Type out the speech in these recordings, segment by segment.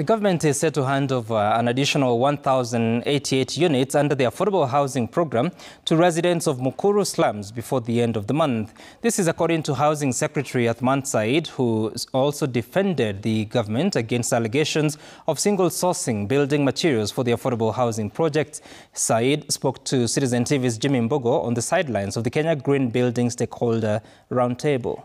The government is set to hand over an additional 1,088 units under the affordable housing program to residents of Mukuru slums before the end of the month. This is according to Housing Secretary Athman Said, who also defended the government against allegations of single-sourcing building materials for the affordable housing project. Said spoke to Citizen TV's Jimmy Mbogo on the sidelines of the Kenya Green Building Stakeholder Roundtable.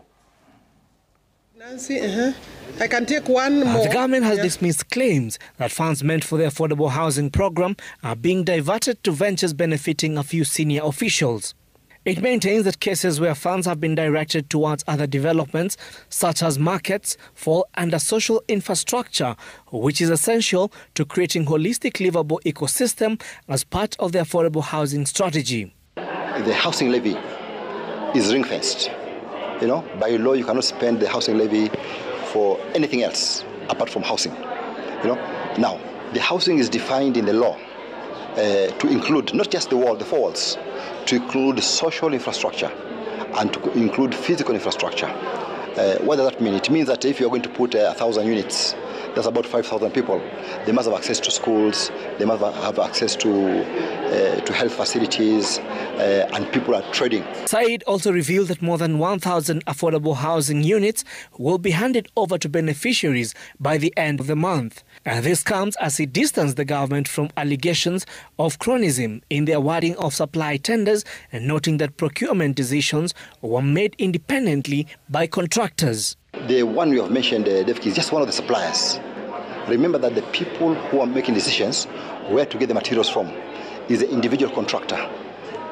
I can take one more. The government has dismissed claims that funds meant for the affordable housing program are being diverted to ventures benefiting a few senior officials. It maintains that cases where funds have been directed towards other developments, such as markets, fall under social infrastructure, which is essential to creating holistic livable ecosystem as part of the affordable housing strategy. The housing levy is ring-fenced. You know, by law, you cannot spend the housing levy for anything else apart from housing. You know, now the housing is defined in the law to include not just the wall, the four walls, to include social infrastructure and to include physical infrastructure. What does that mean? It means that if you're going to put 1,000 units, that's about 5,000 people. They must have access to schools, they must have access to health facilities, and people are trading. Said also revealed that more than 1,000 affordable housing units will be handed over to beneficiaries by the end of the month. And this comes as he distanced the government from allegations of cronyism in the awarding of supply tenders, and noting that procurement decisions were made independently by contractors. The one you have mentioned, Devki, is just one of the suppliers. Remember that the people who are making decisions where to get the materials from is the individual contractor.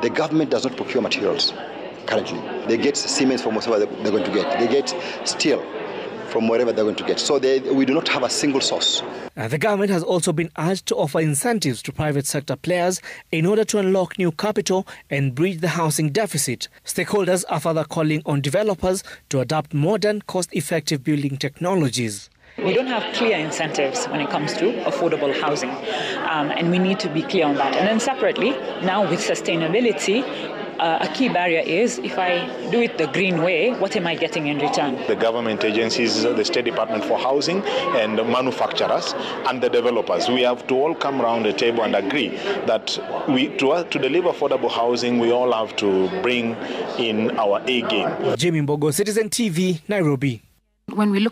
The government does not procure materials currently. They get cement from whatever they're going to get. They get steel from wherever they're going to get. So we do not have a single source. The government has also been urged to offer incentives to private sector players in order to unlock new capital and bridge the housing deficit. Stakeholders are further calling on developers to adopt modern, cost-effective building technologies. We don't have clear incentives when it comes to affordable housing, and we need to be clear on that. And then separately, now with sustainability, a key barrier is, if I do it the green way, what am I getting in return? The government agencies, the State Department for Housing, and the manufacturers and the developers, we have to all come around the table and agree that to deliver affordable housing, we all have to bring in our A game. Jimmy Mbogo, Citizen TV, Nairobi. When we look